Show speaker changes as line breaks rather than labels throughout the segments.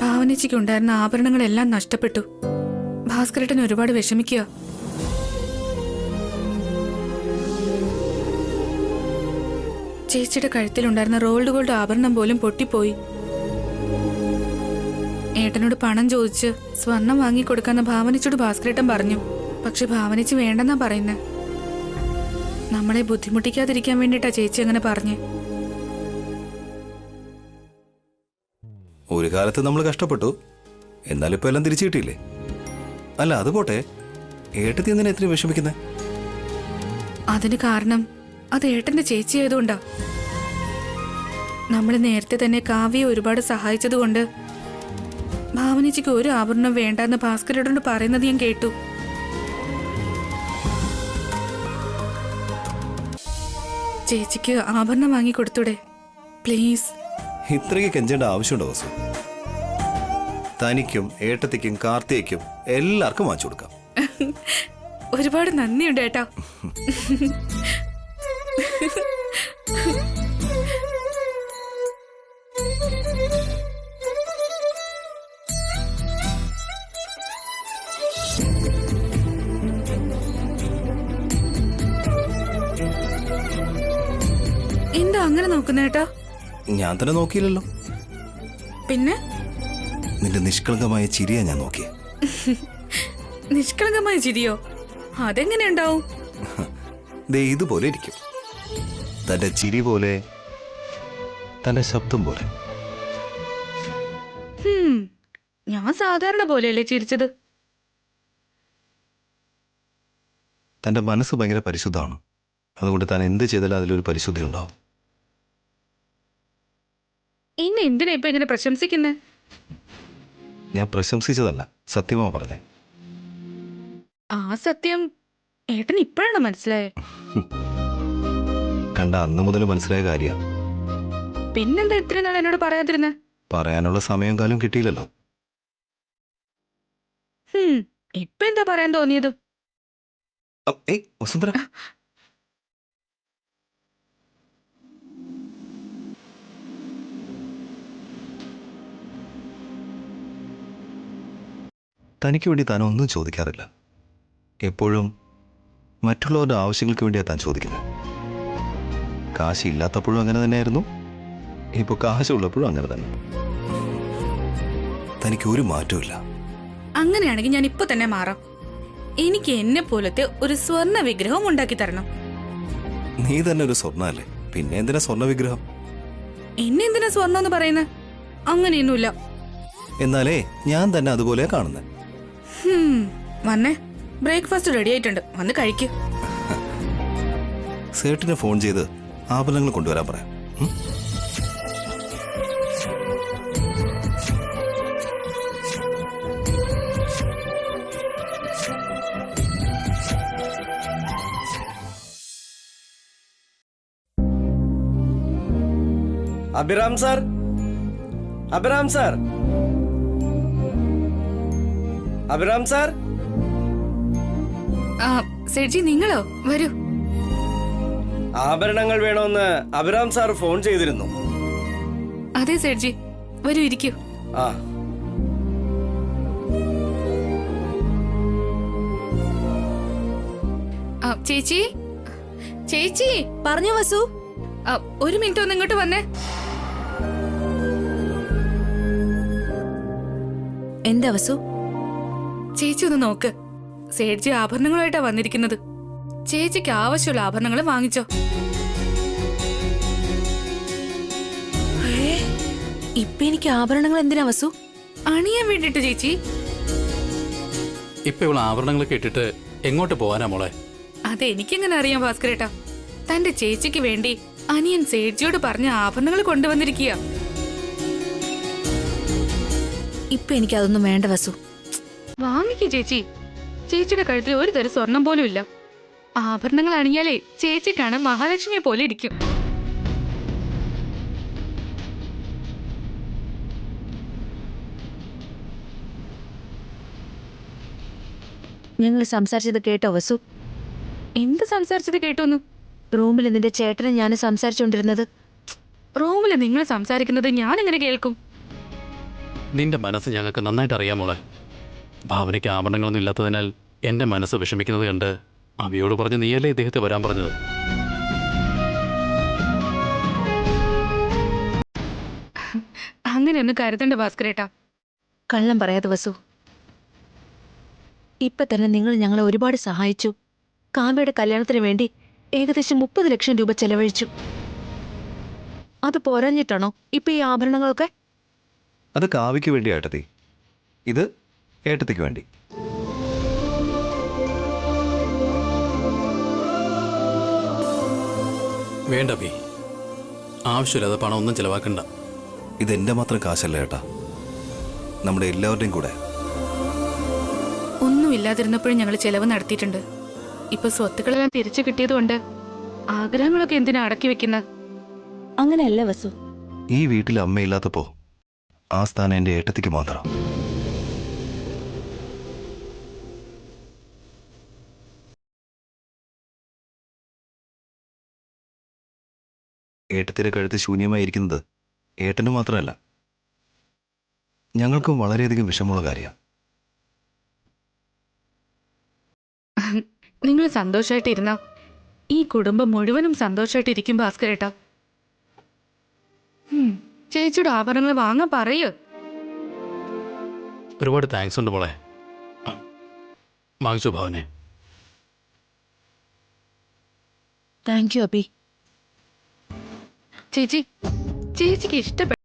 ഭാവനേച്ചിക്ക് ഉണ്ടായിരുന്ന ആഭരണങ്ങളെല്ലാം നഷ്ടപ്പെട്ടു. ഭാസ്കരേട്ടൻ ഒരുപാട് വിഷമിക്കുക. ചേച്ചിയുടെ കഴുത്തിലുണ്ടായിരുന്ന റോൾഡ് ഗോൾഡ് ആഭരണം പോലും പൊട്ടിപ്പോയി. ഏട്ടനോട് പണം ചോദിച്ച് സ്വർണം വാങ്ങിക്കൊടുക്കാന്ന് ഭാവനച്ചോട് ഭാസ്കരേട്ടൻ പറഞ്ഞു. പക്ഷെ ഭാവനച്ച് വേണ്ടെന്നാ പറയുന്നേ. നമ്മളെ ബുദ്ധിമുട്ടിക്കാതിരിക്കാൻ വേണ്ടിട്ടാ ചേച്ചി അങ്ങനെ പറഞ്ഞു.
ഒരു കാലത്ത് നമ്മൾ കഷ്ടപ്പെട്ടു, എന്നാലും ഇപ്പൊ എല്ലാം തിരിച്ചു കിട്ടിയില്ലേ? അല്ല അത് പോട്ടെ, ഏട്ടത്തി എന്തിനാ എത്ര വിഷമിക്കുന്നേ?
അതിന് കാരണം അത് ഏട്ടന്റെ ചേച്ചി ആയതുകൊണ്ടാ. നമ്മൾ നേരത്തെ തന്നെ കാവ്യയെ ഒരുപാട് സഹായിച്ചതുകൊണ്ട് ഭാവനച്ചിക്ക് ഒരു ആഭരണം വേണ്ടെന്ന് ഭാസ്കരേട്ടനോട് പറയുന്നത് ഞാൻ കേട്ടു. ചേച്ചിക്ക് ആഭരണം വാങ്ങിക്കൊടുത്തൂടെ പ്ലീസ്?
ഇത്രയ്ക്ക് കെഞ്ചേണ്ട ആവശ്യമുണ്ടോ വസു? തനിക്കും ഏട്ടത്തിക്കും കാർത്തികയ്ക്കും എല്ലാവർക്കും വാങ്ങിച്ചു കൊടുക്കാം.
ഒരുപാട് നന്ദിയുണ്ട് ഏട്ടാ. എന്താ അങ്ങനെ നോക്കുന്നേട്ടാ?
ഞാൻ തന്നെ നോക്കിയില്ലല്ലോ.
പിന്നെ
നിന്റെ നിഷ്കളങ്കമായ ചിരിയാ ഞാൻ നോക്കിയേ.
നിഷ്കളങ്കമായ ചിരിയോ? അതെങ്ങനെ ഉണ്ടാവും?
ദേ ഇതുപോലെ ഇരിക്കും. തന്റെ ചിരി പോലെ, തന്റെ ശബ്ദം പോലെ.
ഞാൻ സാധാരണ പോലെയല്ലേ ചിരിച്ചത്.
തന്റെ മനസ്സ് ഭയങ്കര പരിശുദ്ധമാണ്. അതുകൊണ്ട് താൻ എന്ത് ചെയ്താലും അതിലൊരു പരിശുദ്ധി ഉണ്ടാവും.
ഇന്ന് എന്തിനാ ഇപ്പൊ ഇങ്ങനെ പ്രശംസിക്കുന്നേ?
ഞാൻ പ്രശംസിച്ചതല്ല, സത്യമാ പറഞ്ഞേ.
ആ സത്യം ഏട്ടൻ ഇപ്പോഴാണ് മനസ്സിലായേ?
കണ്ട അന്ന് മുതൽ മനസ്സിലായ കാര്യ.
പിന്നെന്താ ഇത്രയും നാൾ എന്നോട് പറയാതിരുന്നേ?
പറയാനുള്ള സമയം കാലം കിട്ടിയില്ലല്ലോ.
ഇപ്പൊ എന്താ പറയാൻ തോന്നിയത്?
വസുന്ധര, തനിക്ക് വേണ്ടി താൻ ഒന്നും ചോദിക്കാറില്ല. എപ്പോഴും മറ്റുള്ളവരുടെ ആവശ്യങ്ങൾക്ക് വേണ്ടിയാണ് താൻ ചോദിക്കുന്നത്. കാശില്ലാത്തപ്പോഴും അങ്ങനെ തന്നെയായിരുന്നു, ഇപ്പോൾ കാശുള്ളപ്പോഴും അങ്ങനെ തന്നെ. തനിക്ക് ഒരു മാറ്റമില്ല.
അങ്ങനെയാണെങ്കിൽ ഞാൻ ഇപ്പൊ തന്നെ മാറാം. എനിക്ക് എന്നെ പോലത്തെ ഒരു സ്വർണ്ണ വിഗ്രഹം ഉണ്ടാക്കി തരണം.
നീ തന്നെ ഒരു സ്വർണ്ണല്ലേ, പിന്നെ എന്തിനാ സ്വർണ്ണ വിഗ്രഹം?
എന്നെ എന്തിനാ സ്വർണ്ണം എന്ന് പറയുന്നത്? അങ്ങനെയൊന്നുമില്ല.
എന്നാലേ ഞാൻ തന്നെ അതുപോലെ കാണുന്നത്.
വന്നേ, ബ്രേക്ക്ഫാസ്റ്റ് റെഡി ആയിട്ടുണ്ട്, വന്ന് കഴിക്ക്.
സേട്ടിനെ ഫോൺ ചെയ്ത് ആഭരണങ്ങൾ കൊണ്ടുവരാൻ പറയാം.
Abhiram sir, Abhiram sir, Abhiram sir.
Sethi നിങ്ങളോ? വരൂ.
ആഭരണങ്ങൾ വേണമെന്ന് അഭിറാം സാർ ഫോൺ ചെയ്തിരുന്നു.
അതെ സേഠി, വരൂ ഇരിക്കൂ.
ആ
ചേച്ചി, ചേച്ചി.
പറഞ്ഞു വസു.
ഒരു മിനിറ്റ് ഒന്ന് ഇങ്ങോട്ട് വന്നേ.
എന്താ വസു?
ചേച്ചി ഒന്ന് നോക്ക്. സേഠി ആഭരണങ്ങളുമായിട്ടാ വന്നിരിക്കുന്നത്. ചേച്ചിക്ക് ആവശ്യമുള്ള ആഭരണങ്ങൾ വാങ്ങിച്ചോ.
ഇപ്പൊ എനിക്ക് ആഭരണങ്ങൾ എന്തിനാ വസു?
അണിയാൻ വേണ്ടിട്ട് ചേച്ചി.
ഇപ്പൊ ഇവള് ആഭരണങ്ങളൊക്കെ ഇട്ടിട്ട് എങ്ങോട്ട് പോവാനാ മോളെ?
അതെനിക്കെങ്ങനെ അറിയാം ഭാസ്കരേട്ടാ? തന്റെ ചേച്ചിക്ക് വേണ്ടി അനിയൻ സേഠിയോട് പറഞ്ഞ ആഭരണങ്ങൾ കൊണ്ടുവന്നിരിക്കുക.
ഇപ്പൊ എനിക്ക് അതൊന്നും വേണ്ട വസു.
വാങ്ങിക്കേ ചേച്ചി. ചേച്ചിയുടെ കഴുത്തിൽ ഒരു തരം സ്വർണം പോലും ഇല്ല. ആഭരണങ്ങൾ അണിയാലേ ചേച്ചി കാണാൻ മഹാലക്ഷ്മിയെ പോലെ ഇരിക്കും.
ഞങ്ങൾ സംസാരിച്ചത് കേട്ടോ വസു?
എന്ത് സംസാരിച്ചത് കേട്ടോന്നു?
റൂമിൽ നിന്റെ ചേട്ടനും ഞാനും സംസാരിച്ചോണ്ടിരുന്നത്.
റൂമില് നിങ്ങൾ സംസാരിക്കുന്നത് ഞാൻ എങ്ങനെ കേൾക്കും?
നിന്റെ മനസ്സ് ഞങ്ങൾക്ക് നന്നായിട്ട് അറിയാം മോളെ. ഭാവനയ്ക്ക് ആഭരണങ്ങളൊന്നും ഇല്ലാത്തതിനാൽ എൻ്റെ മനസ്സ് വിഷമിക്കുന്നത് കണ്ട് അവിയോട് പറഞ്ഞ് നീയല്ലേ ഇദ്ദേഹത്തെ വരാൻ പറഞ്ഞത്?
അങ്ങനെയൊന്നും കരുതണ്ട ഭാസ്കരേട്ടാ.
കള്ളം പറയാതെ വസു. ഇപ്പൊ തന്നെ നിങ്ങൾ ഞങ്ങളെ ഒരുപാട് സഹായിച്ചു. കാവ്യയുടെ കല്യാണത്തിന് വേണ്ടി ഏകദേശം 30 ലക്ഷം രൂപ ചെലവഴിച്ചു. അത് പോരാഞ്ഞിട്ടാണോ ഇപ്പൊ ഈ ആഭരണങ്ങളൊക്കെ?
അത് കാവ്യയ്ക്ക് വേണ്ടി ഏട്ടത്തി, ഇത് ഏട്ടത്തിക്ക് വേണ്ടി.
വേണ്ട ബി, ആവശ്യമില്ലാതെ പണം ഒന്നും ചിലവാക്കണ്ട.
ഇതെന്റെ മാത്രം കാശല്ല ഏട്ടാ, നമ്മുടെ എല്ലാവരുടെയും കൂടെ.
ഒന്നുമില്ലാതിരുന്നപ്പോഴും ഞങ്ങൾ ചെലവ് നടത്തിയിട്ടുണ്ട്. ഇപ്പൊ സ്വത്തുക്കളെല്ലാം തിരിച്ചു കിട്ടിയതുകൊണ്ട് ആഗ്രഹങ്ങളൊക്കെ എന്തിനാ അടക്കി വെക്കുന്ന?
അങ്ങനെയല്ല വസു.
ഈ വീട്ടിൽ അമ്മയില്ലാത്തപ്പോ ആ സ്ഥാനം എൻ്റെ ഏട്ടത്തിക്ക് മാത്രം. ഏട്ടത്തിയുടെ കഴുത്ത് ശൂന്യമായിരിക്കുന്നത് ഏട്ടന് മാത്രമല്ല, ഞങ്ങൾക്കും വളരെയധികം വിഷമമുള്ള കാര്യമാണ്.
നിങ്ങൾ സന്തോഷമായിട്ടിരുന്ന ഈ കുടുംബം മുഴുവനും സന്തോഷമായിട്ടിരിക്കും ഭാസ്കരേട്ടാ. ചേച്ചിയുടെ ആഭരണങ്ങൾ വാങ്ങാൻ പറയൂ.
ഒരുപാട് താങ്ക്സ് ഉണ്ട് മോളെ. വാങ്ങിച്ചു ഭാവനെ.
Thank you Abi.
ചേച്ചിക്ക് ഇഷ്ടപ്പെട്ടു.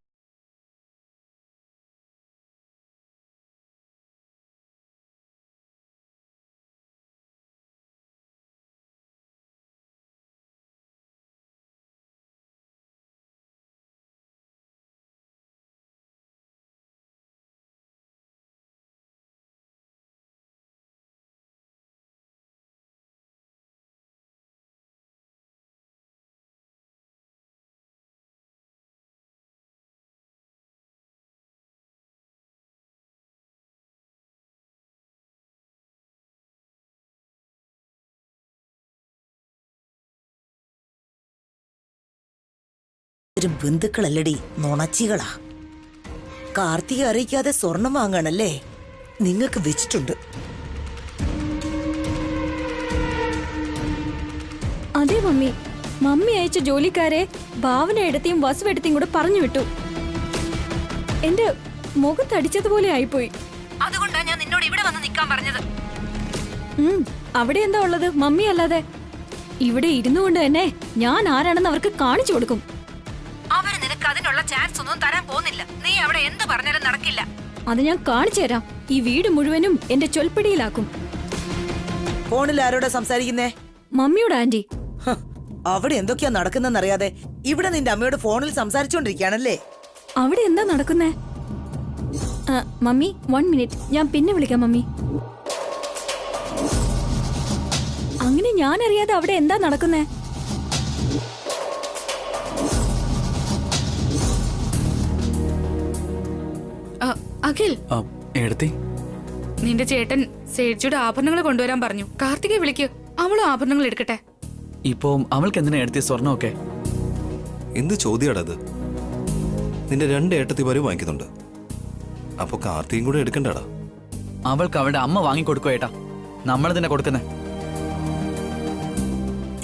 ഒരു ബന്ധുക്കളല്ലടി, നുണച്ചികളാ. കാർത്തിക അറിയിക്കാതെ സ്വർണം വാങ്ങണല്ലേ? നിങ്ങൾക്ക് വെച്ചിട്ടുണ്ട്.
അതെ മമ്മി, മമ്മി അയച്ച ജോലിക്കാരെ ഭാവന എടുത്തിയും വസു എടുത്തിയും കൂടെ പറഞ്ഞു വിട്ടു. എന്റെ മുഖത്തടിച്ചതുപോലെ ആയിപ്പോയി.
അതുകൊണ്ടാ ഞാൻ നിന്നോട് ഇവിടെ വന്ന് നിൽക്കാൻ പറഞ്ഞത്.
അവിടെ എന്താ ഉള്ളത് മമ്മി അല്ലാതെ? ഇവിടെ ഇരുന്നു കൊണ്ട് തന്നെ ഞാൻ ആരാണെന്ന് അവർക്ക് കാണിച്ചു കൊടുക്കും.
അവര് നിനക്ക് അതിനുള്ള ചാൻസ് ഒന്നും തരാൻ പോകുന്നില്ല. നീ അവിടെ എന്ത് പറഞ്ഞാലും നടക്കില്ല.
അത് ഞാൻ കാണിച്ചു തരാം. ഈ വീട് മുഴുവനും എന്റെ ചൊൽപ്പിടിയിലാക്കും.
ഫോണിൽ ആരോടാ സംസാരിക്കുന്നേ?
മമ്മിയോട് ആന്റി.
അവിടെ എന്തൊക്കെയാ നടക്കുന്നെന്നറിയാതെ ഇവിടെ നിന്റെ അമ്മയോട് ഫോണിൽ സംസാരിച്ചോണ്ടിരിക്കുകയാണല്ലേ?
അവിടെ എന്താ നടക്കുന്നേ? മമ്മി 1 മിനിറ്റ്, ഞാൻ പിന്നെ വിളിക്കാം മമ്മി. അങ്ങനെ ഞാൻ അറിയാതെ അവിടെ എന്താ നടക്കുന്നേ?
അഖിൽ,
എടുത്തി
നിന്റെ ചേട്ടൻ സേഠിയുടെ ആഭരണങ്ങൾ കൊണ്ടുവരാൻ പറഞ്ഞു. കാർത്തികയെ വിളിക്ക്, അവളും ആഭരണങ്ങൾ എടുക്കട്ടെ.
ഇപ്പോ അവൾക്ക് എന്തിനാ എടുത്തിയ സ്വർണ്ണമൊക്കെ?
എന്ത് ചോദ്യാടത്? നിന്റെ 2 ഏട്ടത്തിമാരും വാങ്ങിക്കുന്നുണ്ട്, അപ്പൊ കാർത്തിയും കൂടെ എടുക്കണ്ടടാ.
അവൾക്ക് അവളുടെ അമ്മ വാങ്ങിക്കൊടുക്കോ ഏട്ടാ, നമ്മൾ തന്നെ കൊടുക്കുന്നേ.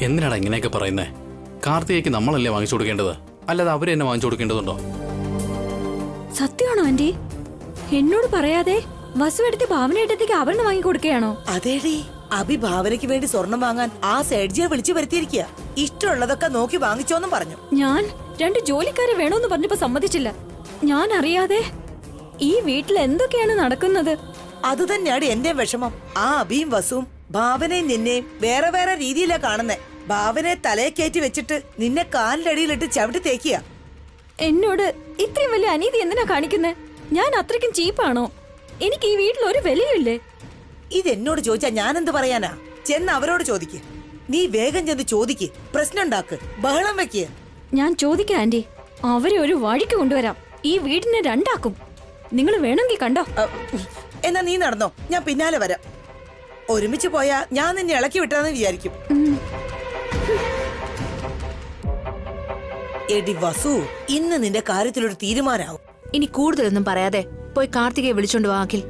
എന്തിനാടാ ഇങ്ങനെയൊക്കെ പറയുന്നേ? കാർത്തികയ്ക്ക് നമ്മളല്ലേ വാങ്ങിച്ചു കൊടുക്കേണ്ടത്, അല്ലാതെ അവര് എന്നെ വാങ്ങിച്ചു കൊടുക്കേണ്ടതുണ്ടോ?
സത്യമാണോ ആന്റി? എന്നോട് പറയാതെ വസു എടുത്ത് ഭാവനയേട്ടത്തേക്ക് ആഭരണം വാങ്ങി കൊടുക്കുകയാണോ?
അതേടി, അഭി ഭാവനയ്ക്ക് വേണ്ടി സ്വർണം വാങ്ങാൻ ആ സേഡ്ജിയെ വിളിച്ചു വരുത്തിയിരിക്കുക. ഇഷ്ടമുള്ളതൊക്കെ നോക്കി വാങ്ങിച്ചോന്നും പറഞ്ഞു.
ഞാൻ 2 ജോലിക്കാരെ വേണോന്ന് പറഞ്ഞപ്പോ സമ്മതിച്ചില്ല. ഞാൻ അറിയാതെ ഈ വീട്ടിൽ എന്തൊക്കെയാണ് നടക്കുന്നത്?
അത് തന്നെയാണ് എന്റെ വിഷമം. ആ അഭിയും വസുവും ഭാവനയും നിന്നെയും വേറെ വേറെ രീതിയിലാ കാണുന്നേ. ഭാവനയെ തലയെ കയറ്റി വെച്ചിട്ട് നിന്നെ കാലിലടിയിലിട്ട് ചവിട്ടി തേക്കിയ.
എന്നോട് ഇത്രയും വലിയ അനീതി എന്തിനാ കാണിക്കുന്നേ? ഞാൻ അത്രയ്ക്കും ചീപ്പാണോ? എനിക്ക് ഈ വീട്ടിൽ ഒരു വിലയില്ലേ?
ഇതെന്നോട് ചോദിച്ചാ ഞാൻ എന്ത് പറയാനാ? ചെന്ന് അവരോട് ചോദിക്ക്. നീ വേഗം ചെന്ന് ചോദിക്ക്, പ്രശ്നം ഉണ്ടാക്ക്, ബഹളം വെക്ക്.
ഞാൻ ചോദിക്കാം ആന്റി. അവരെ ഒരു വഴിക്ക് കൊണ്ടുവരാം. ഈ വീടിനെ 2 ആക്കും. നിങ്ങൾ വേണമെങ്കിൽ കണ്ടോ.
എന്നാ നീ നടന്നോ, ഞാൻ പിന്നാലെ വരാം. ഒരുമിച്ച് പോയാ ഞാൻ നിന്നെ ഇളക്കി വിട്ടാന്ന് വിചാരിക്കും. എടി വസു, ഇന്ന് നിന്റെ കാര്യത്തിലൊരു തീരുമാനാവും.
ഇനി കൂടുതലൊന്നും പറയാതെ പോയി കാർത്തികയെ വിളിച്ചോണ്ട് വാ അഖിൽ.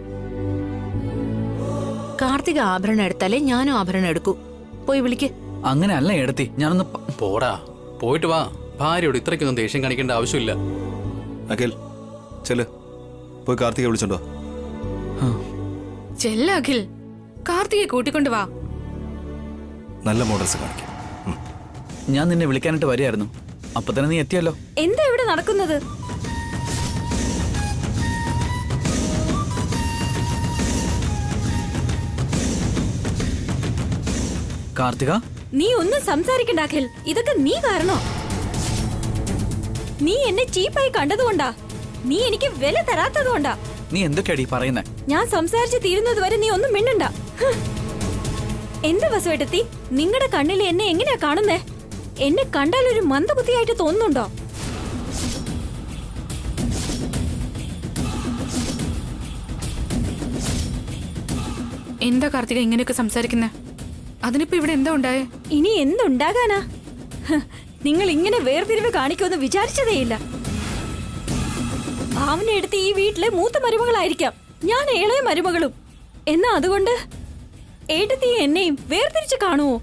കാർത്തിക ആഭരണം എടുത്താലേ ഞാനും ആഭരണം എടുക്കൂ. പോയി വിളിക്ക്.
അങ്ങനെ അല്ല ഏടത്തി, ഞാനൊന്ന്
പോടാ, പോയിട്ട് വാ. ഭാര്യയോട് ഇത്രയ്ക്കൊന്നും ദേഷ്യം കാണിക്കേണ്ട ആവശ്യമില്ല.
അഖിൽ ചെല്, പോയി കാർത്തികയെ വിളിച്ചോണ്ടോ.
ചെല്ല അഖിൽ, കാർത്തികയെ കൂട്ടിക്കൊണ്ട് വാ.
നല്ല മോഡൽസ് കാണിക്കാം.
ഞാൻ നിന്നെ വിളിക്കാനായിട്ട് വരികയായിരുന്നു. അപ്പൊ തന്നെ നീ എത്തിയല്ലോ.
എന്താ ഇവിടെ നടക്കുന്നത്?
കാർത്തിക,
നീ ഒന്നും സംസാരിക്കണ്ട അഖിൽ. ഇതൊക്കെ നീ കാരണോ? നീ എന്നെ ചീപ്പായി കണ്ടതുകൊണ്ടാ. നീ എനിക്ക് വില തരാത്തതുകൊണ്ടാ.
നീ എന്തൊക്കെയാടി പറയുന്നേ?
ഞാൻ സംസാരിച്ച് തീരുന്നത് വരെ നീ ഒന്നും മിണ്ടണ്ട. എന്താ വസുവേട്ടത്തി, നിങ്ങളുടെ കണ്ണിൽ എന്നെ എങ്ങനെയാ കാണുന്നേ? എന്നെ കണ്ടാൽ ഒരു മന്ദബുദ്ധിയായിട്ട് തോന്നുന്നുണ്ടോ?
എന്താ കാർത്തിക ഇങ്ങനെയൊക്കെ സംസാരിക്കുന്നേ? അതിനിപ്പോ ഇവിടെ എന്താ ഉണ്ടായേ?
ഇനി എന്തുണ്ടാകാനാ? നിങ്ങൾ ഇങ്ങനെ വേർതിരിവ് കാണിക്കുമെന്ന് വിചാരിച്ചതേയില്ല. ഭാവന എടുത്ത് ഈ വീട്ടിലെ മൂത്ത മരുമകളായിരിക്കാം ഞാൻ, ഇളയ മരുമകളും. എന്നാ അതുകൊണ്ട് ഏട്ടത്തി എന്നെയും വേർതിരിച്ച് കാണുവോ?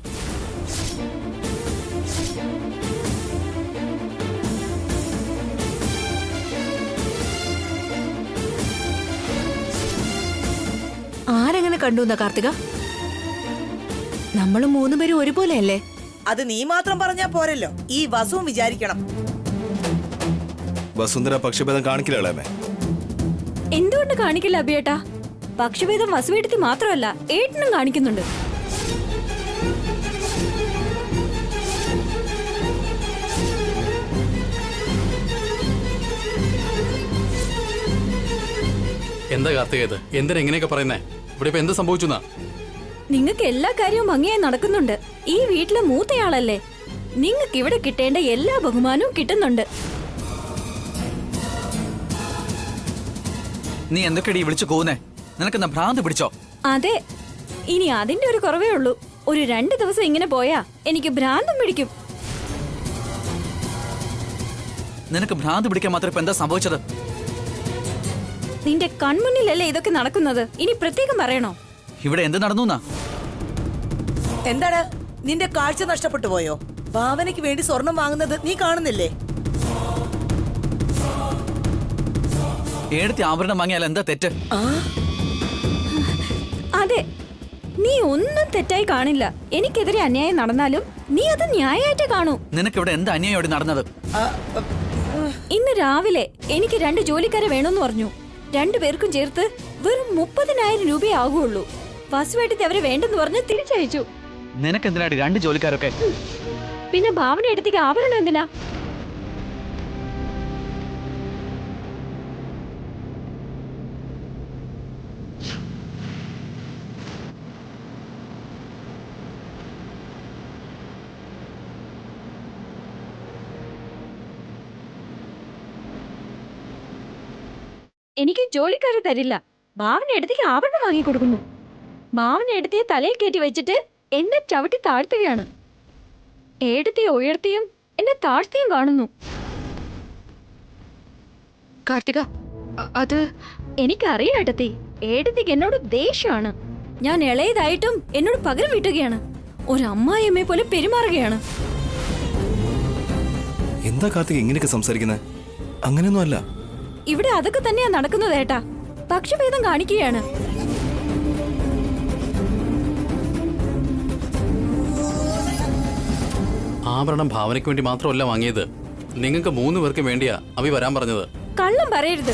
ആരെങ്ങനെ കണ്ടു എന്നാ കാർത്തിക? നമ്മൾ മൂന്നുപേരും ഒരുപോലെയല്ലേ?
അത് നീ മാത്രം പറഞ്ഞാ പോരല്ലോ, ഈ വസുവും വിചാരിക്കണം.
വസുന്ധര പക്ഷഭേദം കാണിക്കില്ലേ?
എന്തുകൊണ്ട് കാണിക്കില്ല അഭിയേട്ടാ? പക്ഷഭേദം വസുവേട്ടത്തി മാത്രമല്ല, ഏട്ടനും കാണിക്കുന്നുണ്ട്.
എന്താ കാർത്തിക ഇത്? എന്തിനാ ഇങ്ങനെയൊക്കെ പറയുന്നേ? ഇവിടെ ഇപ്പൊ എന്ത് സംഭവിച്ചു?
നിങ്ങൾക്ക് എല്ലാ കാര്യവും ഭംഗിയായി നടക്കുന്നുണ്ട്. ഈ വീട്ടിലെ മൂത്തയാളല്ലേ, നിങ്ങൾക്ക് ഇവിടെ കിട്ടേണ്ട എല്ലാ ബഹുമാനവും കിട്ടുന്നുണ്ട്.
നീ എന്തൊക്കെയാടി വിളിച്ചു പോകുന്നേ? നിനക്കെന്താ ഭ്രാന്ത് പിടിച്ചോ?
അതെ, ഇനി അതിന്റെ ഒരു കുറവേ ഉള്ളൂ. ഒരു 2 ദിവസം ഇങ്ങനെ പോയാ എനിക്ക് ഭ്രാന്തും പിടിക്കും.
നിനക്ക് ഭ്രാന്ത് പിടിക്കാൻ മാത്രം ഇപ്പൊ എന്താ സംഭവിച്ചത്?
നിന്റെ കൺമുന്നിലല്ലേ ഇതൊക്കെ നടക്കുന്നത്? ഇനി പ്രത്യേകം പറയണോ?
ഇവിടെ എന്ത് നടന്നു?
എന്താണ് നിന്റെ കാഴ്ച നഷ്ടപ്പെട്ടു പോയോ? ഭാവനയ്ക്ക് വേണ്ടി സ്വർണം വാങ്ങുന്നത് നീ കാണുന്നില്ലേ?
ഏടത്തി ആഭരണം വാങ്ങിയാൽ എന്താ തെറ്റ്?
അതെ, നീ ഒന്നും തെറ്റായി കാണില്ല. എനിക്കെതിരെ അന്യായം നടന്നാലും നീ അത് ന്യായമായിട്ട് കാണൂ.
നിനക്കിവിടെ എന്താ അന്യായോടെ നടന്നത്?
ഇന്ന് രാവിലെ എനിക്ക് 2 ജോലിക്കാരെ വേണമെന്ന് പറഞ്ഞു. 2 പേർക്കും ചേർത്ത് വെറും 30,000 രൂപയേ ആകുള്ളൂ. വസുവേട്ടത്തി അവരെ വേണ്ടെന്ന് പറഞ്ഞ് തിരിച്ചയച്ചു.
നിനക്കെന്തിനാടി 2 ജോലിക്കാരൊക്കെ?
പിന്നെ ഭാവന എടുത്തേക്ക് ആഭരണം എന്തിനാ? എനിക്ക് ജോലിക്കാരെ തരില്ല. ഭാവന എടുത്തേക്ക് ആഭരണം വാങ്ങിക്കൊടുക്കുന്നു. ഭാവന എടുത്തിയെ തലയിൽ കയറ്റി വെച്ചിട്ട് എന്നെ ചവിട്ടി താഴ്ത്തുകയാണ്. ഏടത്തിയെ ഉയർത്തിയും എന്നെ താഴ്ത്തിയും കാണുന്നു.
കാർത്തിക, അത്
എനിക്കറിയാം ഏട്ടത്തി, ഏടത്തിക്ക് എന്നോട് ദേഷ്യമാണ്. ഞാൻ ഇളയതായിട്ടും എന്നോട് പകരം വീട്ടുകയാണ്. ഒരു അമ്മായിയമ്മയെ പോലെ പെരുമാറുകയാണ്.
എന്താ കാർത്തിക ഇങ്ങനെയൊക്കെ സംസാരിക്കുന്നത്? അങ്ങനെയൊന്നും അല്ല.
ഇവിടെ അതൊക്കെ തന്നെയാ നടക്കുന്നത് ഏട്ടാ. പക്ഷഭേദം കാണിക്കുകയാണ്.
ആഭരണം ഭാവനയ്ക്ക് വേണ്ടി മാത്രമല്ല വാങ്ങിയത്, നിങ്ങൾക്ക് 3 പേർക്ക് വേണ്ടിയാ അവി വരാൻ പറഞ്ഞത്.
കള്ളം പറയരുത്.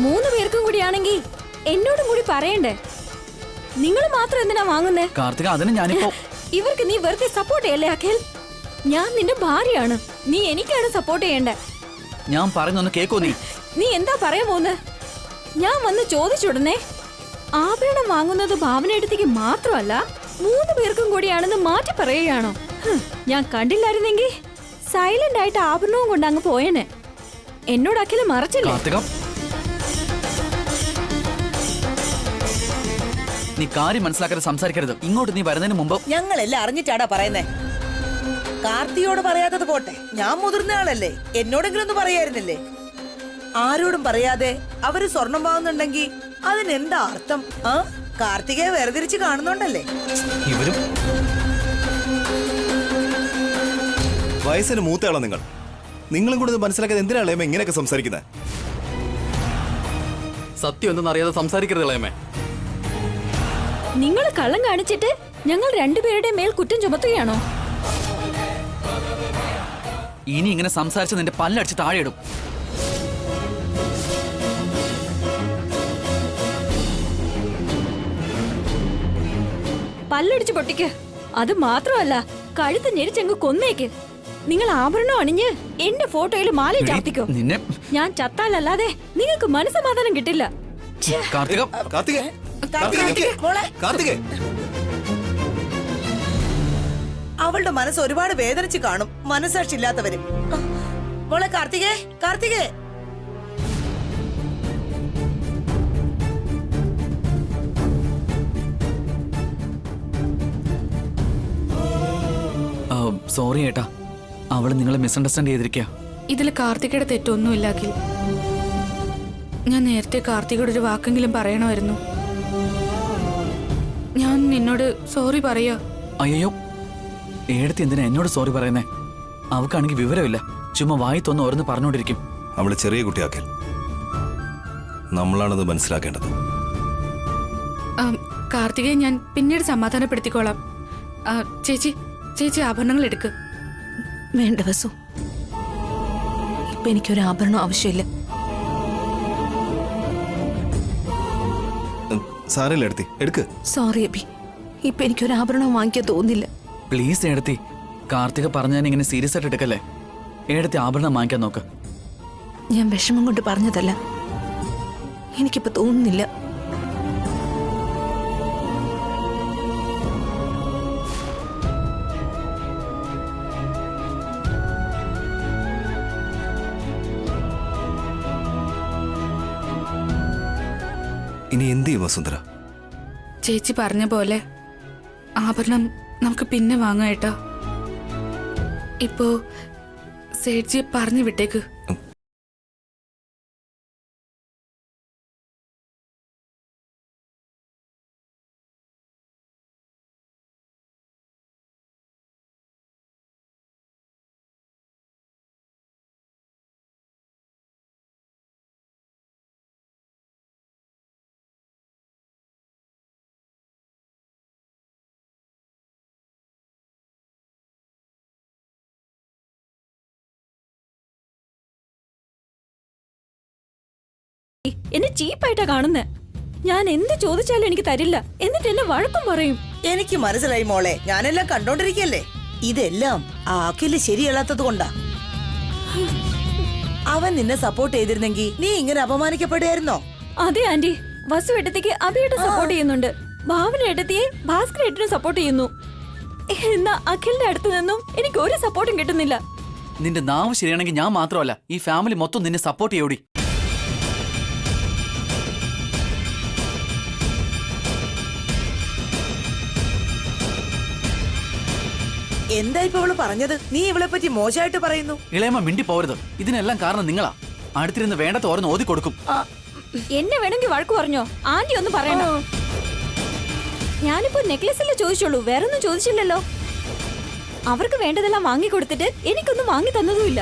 മൂന്ന് പേർക്കും കൂടിയാണെങ്കിൽ എന്നോടും കൂടി പറയണ്ടേ? നിങ്ങൾ മാത്രം എന്തിനാ വാങ്ങുന്നേ?
കാർത്തിക, അതിന് ഞാനിപ്പോ
ഇവർക്ക് നീ വെറുതെ സപ്പോർട്ട് ചെയ്യല്ലേ അഖിൽ? ഞാൻ നിന്റെ ഭാര്യയാണ്. നീ എനിക്കാണ് സപ്പോർട്ട് ചെയ്യണ്ടേ.
ഞാൻ പറയുന്നൊന്ന് കേക്കോ?
നീ എന്താ പറയാൻ പോകുന്നത്? ഞാൻ വന്ന് ചോദിച്ചുടനെ ആഭരണം വാങ്ങുന്നത് ഭാവന എടുത്തേക്ക് മാത്രമല്ല 3 പേർക്കും കൂടിയാണെന്ന് മാറ്റി പറയുകയാണോ? ഞാൻ കണ്ടില്ലായിരുന്നെങ്കിൽ സൈലന്റ് ആയിട്ട് ആഭരണവും കൊണ്ട് അങ്ങ് പോയേനെ. എന്നോട് അഖിൽ മറച്ചില്ലേ?
കാർത്തിക, നീ കാര്യം മനസ്സിലാക്കാതെ സംസാരിക്കരുത്. ഇങ്ങോട്ട് നീ വരുന്നതിന് മുമ്പ്
ഞങ്ങളെല്ലാം അറിഞ്ഞിട്ടാടാ പറയുന്നേ. കാർത്തിയോട് പറയാത്തത് പോട്ടെ, ഞാൻ മുതിർന്ന ആളല്ലേ, എന്നോടെങ്കിലും ഒന്ന് പറയായിരുന്നില്ലേ? ആരോടും പറയാതെ അവര് സ്വർണം വാങ്ങുന്നുണ്ടെങ്കിൽ അതിനെന്താ അർത്ഥം? ആ കാർത്തികയെ വേർതിരിച്ച് കാണുന്നുണ്ടല്ലേ?
ഇവരും വയസ്സിന് മൂത്തയാളോ നിങ്ങളും കൂടെ ഇത് മനസ്സിലാക്കാതെ എന്തിനാണ് ഇളയമ്മ ഇങ്ങനെയൊക്കെ സംസാരിക്കുന്നത്?
സത്യം എന്തെന്നറിയാതെ സംസാരിക്കരുത് ഇളയമ്മേ.
നിങ്ങൾ കള്ളം കാണിച്ചിട്ട് ഞങ്ങൾ രണ്ടുപേരുടെ മേൽ കുറ്റം ചുമത്തുകയാണോ?
ഇനി ഇങ്ങനെ സംസാരിച്ച് നിന്റെ പല്ലടിച്ച് താഴെ ഇടും.
പല്ലടിച്ച് പൊട്ടിക്ക്. അത് മാത്രമല്ല, കഴുത്ത് ഞെരിച്ചങ്ങ് കൊന്നേക്ക്. നിങ്ങൾ ആഭരണം അണിഞ്ഞ് എന്റെ ഫോട്ടോയിൽ മാല ചാർത്തിക്കോ.
നിന്നെ
ഞാൻ ചത്താലല്ലാതെ നിങ്ങൾക്ക് മനസ്സമാധാനം കിട്ടില്ല. ഛെ,
കാർത്തിക
കാർത്തികേ, കാർത്തികേ,
മോളെ,
കാർത്തികേ.
അവളുടെ മനസ്സ് ഒരുപാട് വേദനിച്ച് കാണും, മനസ്സാക്ഷി ഇല്ലാത്തവര്. മോളെ കാർത്തികേ, കാർത്തികേ.
സോറി ഏട്ടാ, അവള് നിങ്ങളെ മിസ്അണ്ടർസ്റ്റാൻഡ് ചെയ്തിരിക്കുക.
ഇതിൽ കാർത്തികയുടെ തെറ്റൊന്നുമില്ല അഖിൽ. ഞാൻ നേരത്തെ കാർത്തികയുടെ ഒരു വാക്കെങ്കിലും പറയണമായിരുന്നു. ഞാൻ നിന്നോട് സോറി പറയാ.
അയ്യോ, ഏടത്തി എന്തിനാ എന്നോട് സോറി പറയുന്നേ? അവക്കാണെങ്കിൽ വിവരമില്ല, ചുമ്മാ വായി തോന്ന് ഓരോന്ന് പറഞ്ഞോണ്ടിരിക്കും.
അവള് ചെറിയ കുട്ടിയാക്കൽ, നമ്മളാണത് മനസ്സിലാക്കേണ്ടത്.
കാർത്തികയെ ഞാൻ പിന്നീട് സമാധാനപ്പെടുത്തിക്കോളാം. ചേച്ചി ആഭരണങ്ങൾ എടുക്ക്.
വേണ്ട വസു, ഇപ്പൊ എനിക്കൊരു ആഭരണം ആവശ്യമില്ല.
സാരമില്ല എടുത്തി, എടുക്ക്.
സോറി അബി, ഇപ്പൊ എനിക്കൊരു ആഭരണം വാങ്ങിക്കാൻ തോന്നില്ല.
പ്ലീസ് ഏടത്തി, കാർത്തിക പറഞ്ഞാൽ ഇങ്ങനെ സീരിയസ് ആയിട്ട് എടുക്കല്ലേ. ഏടത്തി ആഭരണം വാങ്ങിക്കാൻ നോക്ക്.
ഞാൻ വിഷമം കൊണ്ട് പറഞ്ഞതല്ല, എനിക്കിപ്പോ തോന്നുന്നില്ല.
ഇനി എന്ത് ചെയ്യും വസുന്ധര?
ചേച്ചി പറഞ്ഞ പോലെ ആഭരണം നമുക്ക് പിന്നെ വാങ്ങാട്ടോ. ഇപ്പോ സേഠ്ജിയെ പറഞ്ഞു വിട്ടേക്ക്.
എന്നെ ചീപ്പായിട്ടാ കാണുന്നേ. ഞാൻ എന്ത് ചോദിച്ചാലും എനിക്ക് തരില്ല, എന്നിട്ട് എന്നെ വഴക്കും പറയും.
എനിക്ക് മനസ്സിലായി മോളെ, ഞാനെല്ലാം കണ്ടോണ്ടിരിക്കല്ലേ. ഇതെല്ലാം ആ അഖില് ശരിയല്ലാത്തത് കൊണ്ടാ. അവൻ നിന്നെ സപ്പോർട്ട് ചെയ്തിരുന്നെങ്കിൽ നീ ഇങ്ങനെ അപമാനിക്കപ്പെടുകയായിരുന്നോ?
അതെ ആന്റി, വസു ഏട്ടത്തിക്ക് അഭിയേട്ട സപ്പോർട്ട് ചെയ്യുന്നുണ്ട്, ഭാവന ഏട്ടത്തിയെ ഭാസ്കർ ഏട്ടനും സപ്പോർട്ട് ചെയ്യുന്നു. എന്നാ അഖിലിന്റെ അടുത്ത് നിന്നും എനിക്ക് ഒരു സപ്പോർട്ടും കിട്ടുന്നില്ല.
നിന്റെ നാവ് ശരിയാണെങ്കിൽ ഞാൻ മാത്രമല്ല, ഈ ഫാമിലി മൊത്തം നിന്നെ സപ്പോർട്ട് ചെയ്യോടി.
എന്താ ഇപ്പൊ അവള് പറഞ്ഞത്? നീ ഇവളെ പറ്റി മോശമായിട്ട് പറയുന്നു.
ഇളയമ്മ മിണ്ടി പോരുത്, ഇതിനെല്ലാം കാരണം നിങ്ങളാ. അടുത്തിരുന്ന് വേണ്ടത് ഓരോന്ന് ഓതി കൊടുക്കും.
എന്നെ വേണമെങ്കിൽ വഴക്ക് പറഞ്ഞോ, ആന്റി ഒന്നും പറയണോ. ഞാനിപ്പോ നെക്ലസല്ലേ ചോദിച്ചോളൂ, വേറൊന്നും ചോദിച്ചില്ലല്ലോ. അവർക്ക് വേണ്ടതെല്ലാം വാങ്ങിക്കൊടുത്തിട്ട് എനിക്കൊന്നും വാങ്ങി തന്നതുമില്ല.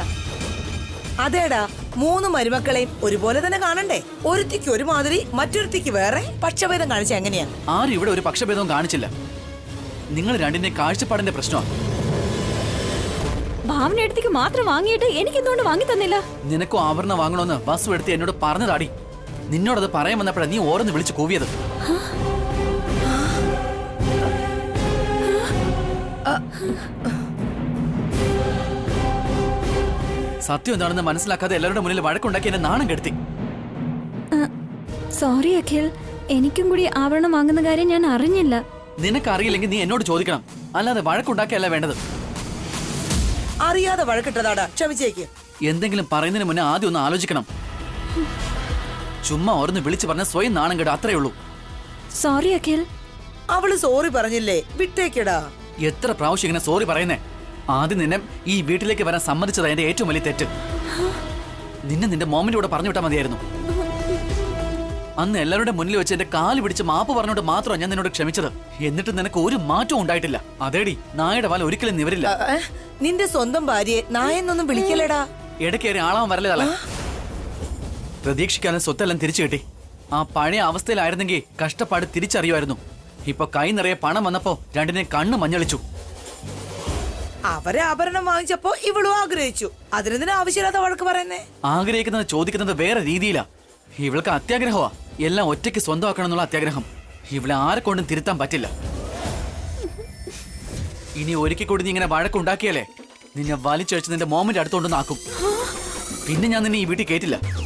അതേടാ, 3 മരുമക്കളെയും ഒരുപോലെ തന്നെ കാണണ്ടേ? ഒരുത്തിക്ക് ഒരുമാതിരി, മറ്റൊരുത്തിക്ക് വേറെ. പക്ഷഭേദം കാണിച്ച എങ്ങനെയാ?
ആരും ഇവിടെ ഒരു പക്ഷഭേദവും കാണിച്ചില്ല. നിങ്ങൾ രണ്ടിന്റെ കാഴ്ചപ്പാടിന്റെ പ്രശ്നമാണ്.
ഭാവന എടുത്തേക്ക് മാത്രം വാങ്ങിയിട്ട് എനിക്ക് എന്തുകൊണ്ട് വാങ്ങി തന്നില്ല?
നിനക്കും ആഭരണം വാങ്ങണമെന്ന് വസു എടുത്ത് എന്നോട് പറഞ്ഞതാടി. നിന്നോടത് പറയാൻ വന്നപ്പോഴാണ് നീ ഓരോന്ന് വിളിച്ച് കൂവിയത്. സത്യം എന്താണെന്ന് മനസ്സിലാക്കാതെ എല്ലാവരുടെ മുന്നിൽ വഴക്കുണ്ടാക്കി എന്നെ നാണം കെടുത്തി.
സോറി അഖിൽ, എനിക്കും കൂടി ആഭരണം വാങ്ങുന്ന കാര്യം ഞാൻ അറിഞ്ഞില്ല.
നിനക്കറിയില്ലെങ്കിൽ നീ എന്നോട് ചോദിക്കണം, അല്ലാതെ വഴക്കുണ്ടാക്കിയല്ല വേണ്ടത്.
അറിയാതെ വഴക്കിട്ടതാടാ, ക്ഷമിച്ചേക്ക്.
എന്തെങ്കിലും പറയുന്നതിന് മുന്നേ ആദ്യം ഒന്ന് ആലോചിക്കണം. ചുമ്മാ ഓരോന്ന് വിളിച്ചു പറഞ്ഞ സ്വയം നാണം കേട്, അത്രേ ഉള്ളൂ.
സോറി അഖിൽ.
അവള് സോറി പറഞ്ഞില്ലേ, വിട്ടേക്കടാ.
എത്ര പ്രാവശ്യം ഇങ്ങനെ സോറി പറയുന്നേ? ആദ്യം നിന്നെ ഈ വീട്ടിലേക്ക് വരാൻ സമ്മതിച്ചതാ എന്റെ ഏറ്റവും വലിയ തെറ്റ്. നിന്നെ നിന്റെ മോമിന്റെ കൂടെ പറഞ്ഞു വിട്ടാൽ മതിയായിരുന്നു. അന്ന് എല്ലാവരുടെ മുന്നിൽ വെച്ച് എന്റെ കാല് പിടിച്ച് മാപ്പ് പറഞ്ഞോണ്ട് മാത്രമാണ് ഞാൻ നിന്നോട് ക്ഷമിച്ചത്. എന്നിട്ട് നിനക്ക് ഒരു മാറ്റവും ഉണ്ടായിട്ടില്ല. അതേടി, നായയുടെ വാൽ ഒരിക്കലും നിവരില്ല.
നിന്റെ സ്വന്തം ഭാര്യയെ നായെന്നൊന്നും വിളിക്കലേടാ.
ഇടയ്ക്കേറി ആളാൻ വരലേതല്ല. പ്രതീക്ഷിക്കാതെ സ്വത്തെല്ലാം തിരിച്ചു കിട്ടി. ആ പഴയ അവസ്ഥയിലായിരുന്നെങ്കിൽ കഷ്ടപ്പാട് തിരിച്ചറിയുമായിരുന്നു. ഇപ്പൊ കൈ നിറയെ പണം വന്നപ്പോ രണ്ടിനെ കണ്ണ് മഞ്ഞളിച്ചു.
അവരെ ആഭരണം വാങ്ങിച്ചപ്പോ ഇവളും ആഗ്രഹിച്ചു. അതിനെന്തിനാ ആവശ്യമില്ലാത്ത വഴക്ക് പറയുന്നേ?
ആഗ്രഹിക്കുന്നത് ചോദിക്കുന്നത് വേറെ രീതിയിലാ. ഇവൾക്ക് അത്യാഗ്രഹമാ. എല്ലാം ഒറ്റയ്ക്ക് സ്വന്തമാക്കണം എന്നുള്ള അത്യാഗ്രഹം. ഇവളെ ആരെ കൊണ്ടും തിരുത്താൻ പറ്റില്ല. ഇനി ഒരിക്കൽ കൂടി നീ ഇങ്ങനെ വഴക്കുണ്ടാക്കിയാലേ നിന്നെ വലിച്ചഴിച്ച് നിന്റെ മോമിന്റെ അടുത്തോണ്ടൊന്നാക്കും. പിന്നെ ഞാൻ നിന്നെ ഈ വീട്ടിൽ കേറ്റില്ല.